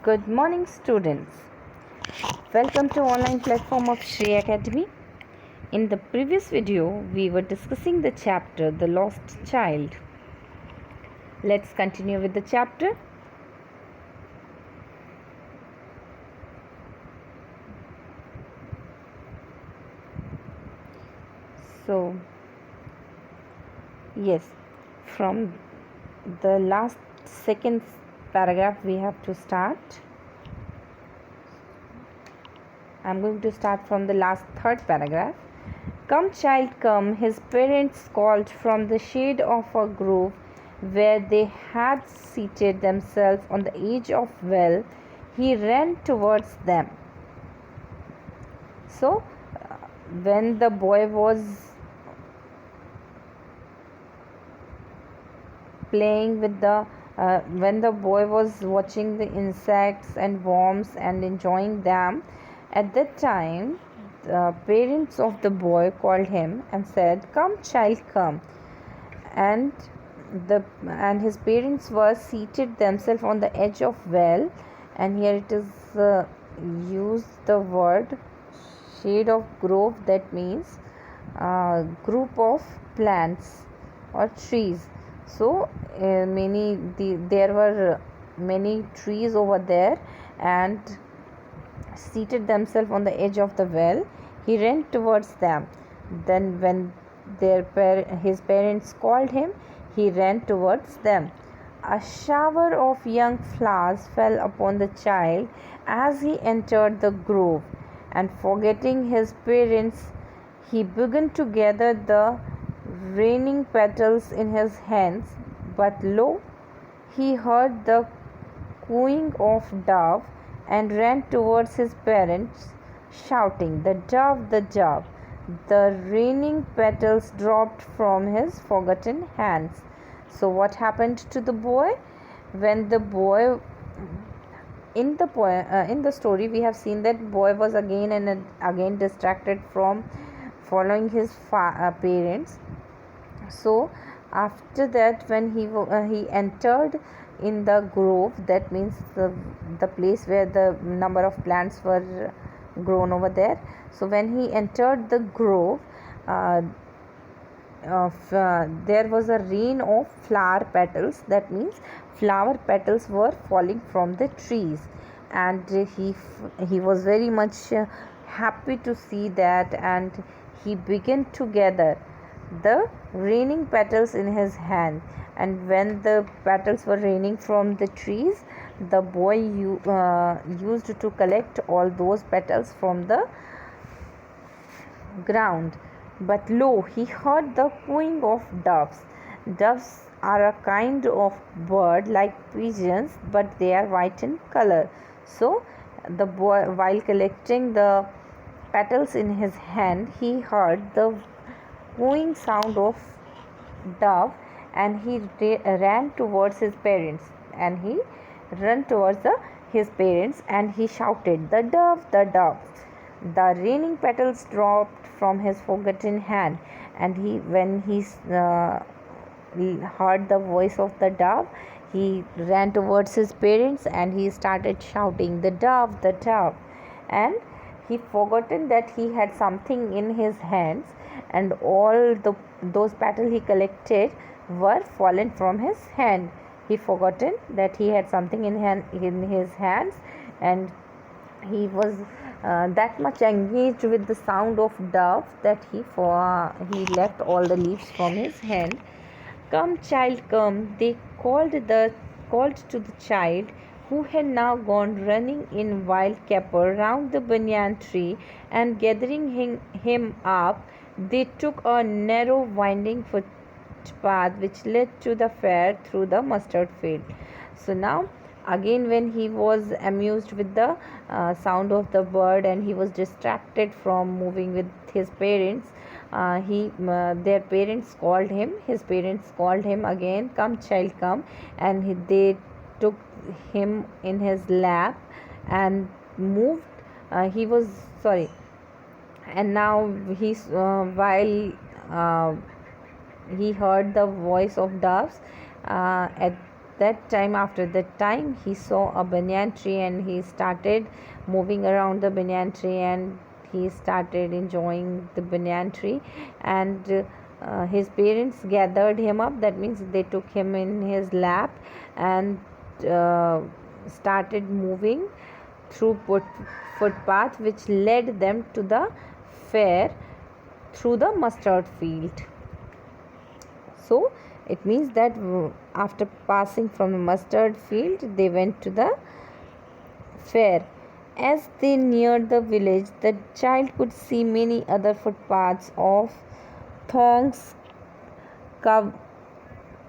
Good morning, students. Welcome to online platform of Shri Academy. In the previous video, we were discussing the chapter The Lost Child. Let's continue with the chapter. So, yes, from the last second paragraph we have to start. I'm going to start from the last third paragraph. Come, child, come, his parents called from the shade of a grove where they had seated themselves on the edge of well. He ran towards them. So, when the boy was playing with when the boy was watching the insects and worms and enjoying them, at that time the parents of the boy called him and said, "Come, child, come." And his parents were seated themselves on the edge of well, and here it is used the word shade of grove, that means group of plants or trees. So there were many trees over there, and seated themselves on the edge of the well. He ran towards them. Then when his parents called him, he ran towards them. A shower of young flowers fell upon the child as he entered the grove, and forgetting his parents, he began to gather the raining petals in his hands. But lo, he heard the cooing of dove and ran towards his parents, shouting, "The dove, the dove!" The raining petals dropped from his forgotten hands. So, what happened to the boy? When the boy in the story, we have seen that boy was again and again distracted from following his parents. So after that, when he entered in the grove, that means the place where the number of plants were grown over there. So when he entered the grove, there was a rain of flower petals, that means flower petals were falling from the trees, and he was very much happy to see that, and he began to gather the raining petals in his hand. And when the petals were raining from the trees, the boy used to collect all those petals from the ground. But lo, he heard the cooing of doves. Doves are a kind of bird like pigeons, but they are white in color. So the boy, while collecting the petals in his hand, he heard the cooing sound of dove, and he ran towards his parents, and he ran towards his parents, and he shouted, "The dove, the dove!" The raining petals dropped from his forgotten hand, and when he heard the voice of the dove, he ran towards his parents and he started shouting, "The dove, the dove!" And he forgotten that he had something in his hands, and all those petals he collected were fallen from his hand. He forgotten that he had something in his hands, and he was that much engaged with the sound of dove that he left all the leaves from his hand. "Come, child, come," they called to the child, who had now gone running in wild caper round the banyan tree, and gathering him up, they took a narrow winding footpath which led to the fair through the mustard field. So now again, when he was amused with the sound of the bird, and he was distracted from moving with his parents, their parents called him. His parents called him again, "Come, child, come," and they took him in his lap and moved. He was sorry, and now while he heard the voice of doves, at that time, after that time, he saw a banyan tree and he started moving around the banyan tree, and he started enjoying the banyan tree. And his parents gathered him up, that means they took him in his lap and uh, started moving through footpath which led them to the fair through the mustard field. So it means that after passing from the mustard field, they went to the fair. As they neared the village, the child could see many other footpaths of thongs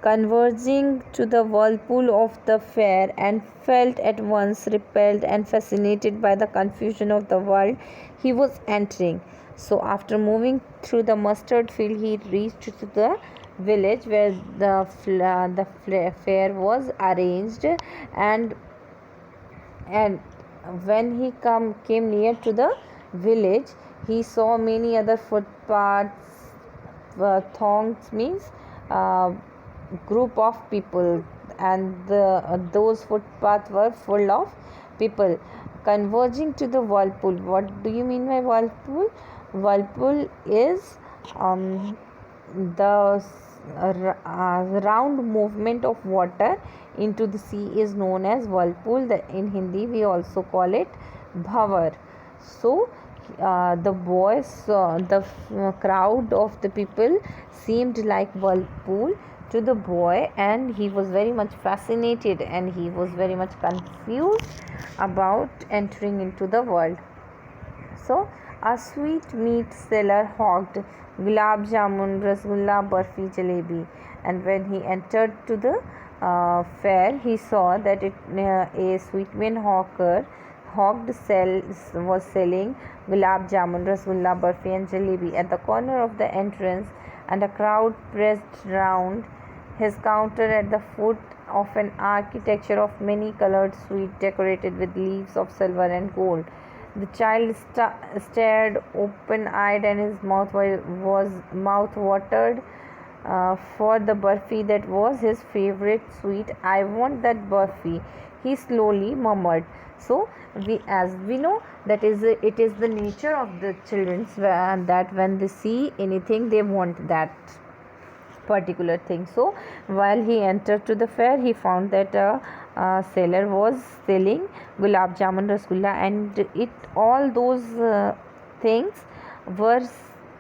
converging to the whirlpool of the fair, and felt at once repelled and fascinated by the confusion of the world he was entering. So, after moving through the mustard field, he reached to the village where the fair was arranged, and and when he came near to the village, he saw many other footpaths. Thongs means group of people, and those footpaths were full of people converging to the whirlpool. What do you mean by whirlpool? Whirlpool is the round movement of water into the sea is known as whirlpool. In Hindi we also call it bhavar. So the boys, the crowd of the people seemed like whirlpool to the boy, and he was very much fascinated and he was very much confused about entering into the world. So a sweet meat seller hawked gulab jamun, rasgulla, barfi, jalebi, and when he entered to the fair, he saw that a sweetmeat hawker was selling gulab jamun, rasgulla, barfi, and jalebi at the corner of the entrance, and a crowd pressed round his counter at the foot of an architecture of many colored sweets decorated with leaves of silver and gold. The child stared open-eyed, and his mouth watered for the burfi that was his favorite sweet. "I want that burfi," he slowly murmured. So, as we know, that it is the nature of the children that when they see anything, they want that particular thing. So while he entered to the fair, he found that a seller was selling gulab jamun, rasgulla, and all those things were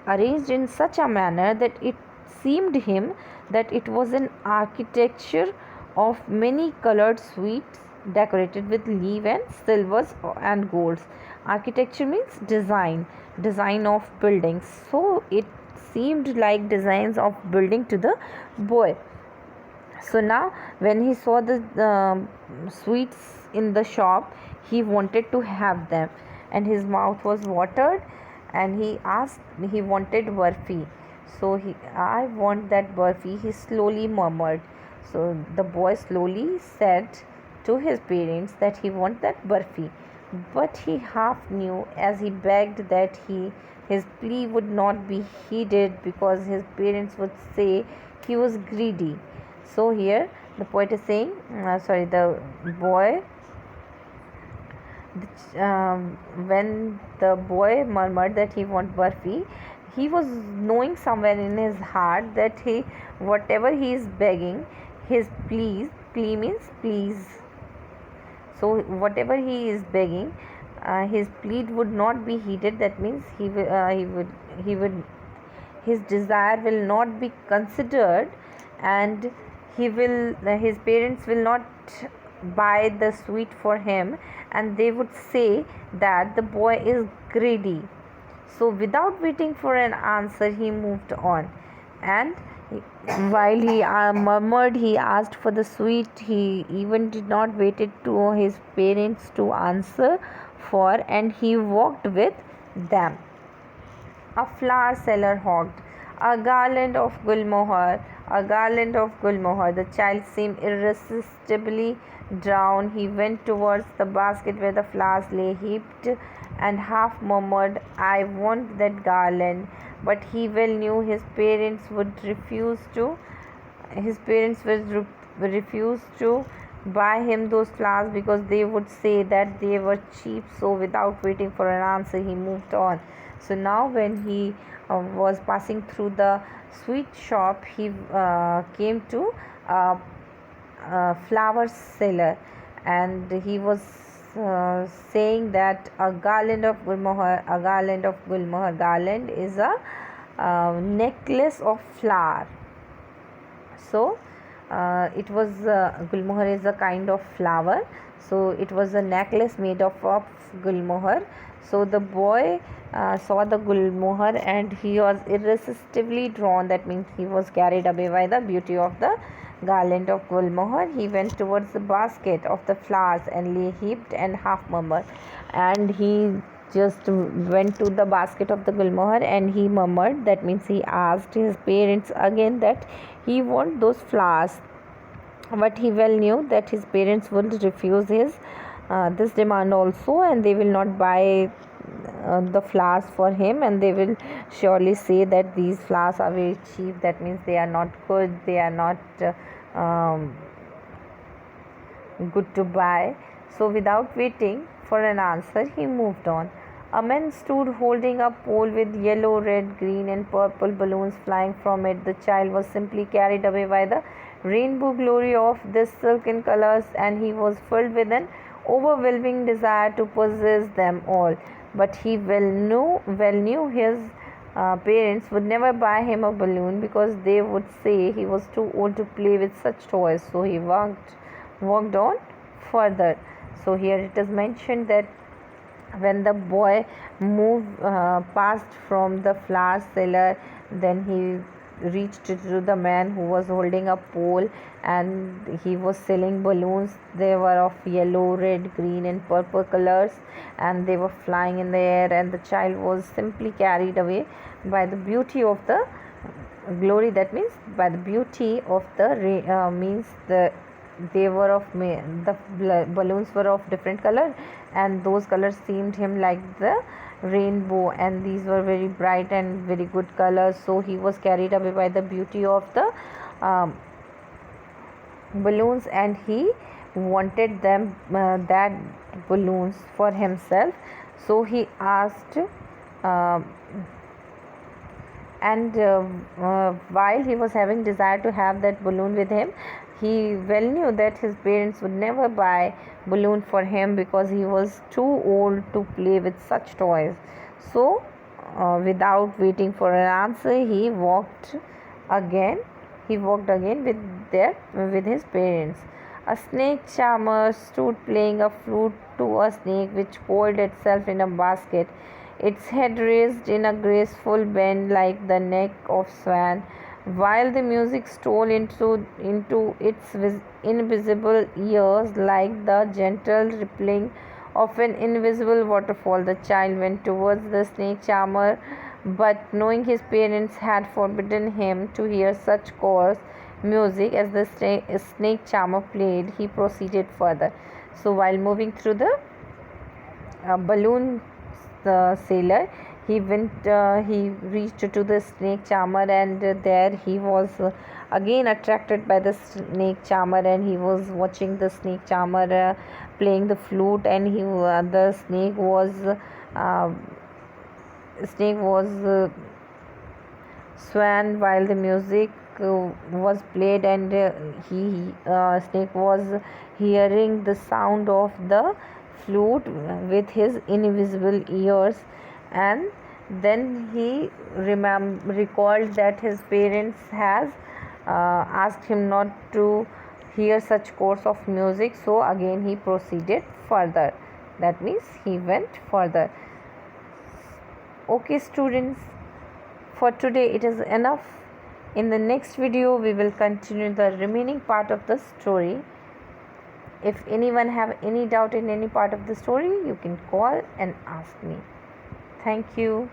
arranged in such a manner that it seemed him that it was an architecture of many colored sweets decorated with leaf and silvers and golds. Architecture means design of buildings. So it seemed like designs of building to the boy. So now when he saw the sweets in the shop, he wanted to have them, and his mouth was watered, and he wanted burfi. So "I want that burfi," he slowly murmured. So the boy slowly said to his parents that he want that burfi, but he half knew as he begged that his plea would not be heeded, because his parents would say he was greedy. So here the poet is saying, the boy, when the boy murmured that he want burfi, he was knowing somewhere in his heart that whatever he is begging, his plea means please. So whatever he is begging, his plea would not be heeded. That means he would his desire will not be considered, and his parents will not buy the sweet for him, and they would say that the boy is greedy. So without waiting for an answer, he moved on, and while he murmured, he asked for the sweet. He even did not waited to his parents to answer for, and he walked with them. A flower seller hawked a garland of gulmohar, a garland of gulmohar. The child seemed irresistibly drawn. He went towards the basket where the flowers lay heaped, and half murmured, "I want that garland." But he well knew his parents would refused to buy him those flowers because they would say that they were cheap. So without waiting for an answer, he moved on. So now when he was passing through the sweet shop, he came to flower seller, and he was saying that a garland of garland is a necklace of flower. So it was gulmohar is a kind of flower, so it was a necklace made of gulmohar. So the boy saw the gulmohar and he was irresistibly drawn, that means he was carried away by the beauty of the garland of gulmohar. He went towards the basket of the flowers and lay heaped and half murmured, and he just went to the basket of the gulmohar and he murmured, that means he asked his parents again that he want those flowers, but he well knew that his parents would refuse his this demand also, and they will not buy the flowers for him, and they will surely say that these flowers are very cheap, that means they are not good, they are not good to buy. So without waiting for an answer, he moved on. A man stood holding a pole with yellow, red, green, and purple balloons flying from it. The child was simply carried away by the rainbow glory of these silken colors, and he was filled with an overwhelming desire to possess them all. But he well knew his parents would never buy him a balloon because they would say he was too old to play with such toys. So he walked on further. So here it is mentioned that when the boy passed from the flower seller, then he reached to the man who was holding a pole, and he was selling balloons. They were of yellow, red, green, and purple colors, and they were flying in the air, and the child was simply carried away by the beauty of the glory, that means by the beauty of the means they were of the balloons were of different color, and those colors seemed him like the rainbow, and these were very bright and very good colors. So he was carried away by the beauty of the balloons, and he wanted them that balloons for himself. So he asked and while he was having desire to have that balloon with him, he well knew that his parents would never buy balloon for him because he was too old to play with such toys. So without waiting for an answer, he walked again with his parents. A snake charmer stood playing a flute to a snake which coiled itself in a basket, its head raised in a graceful bend like the neck of swan, while the music stole into its invisible ears like the gentle rippling of an invisible waterfall. The child went towards the snake charmer, but knowing his parents had forbidden him to hear such coarse music as the snake charmer played, he proceeded further. So while moving through the balloon sailor, he reached to the snake charmer, and there he was again attracted by the snake charmer, and he was watching the snake charmer playing the flute, and the snake was swan while the music was played, and snake was hearing the sound of the flute with his invisible ears. And then he recalled that his parents has asked him not to hear such course of music, so again he proceeded further, that means he went further. Okay students, for today it is enough. In the next video we will continue the remaining part of the story. If anyone have any doubt in any part of the story, you can call and ask me. Thank you.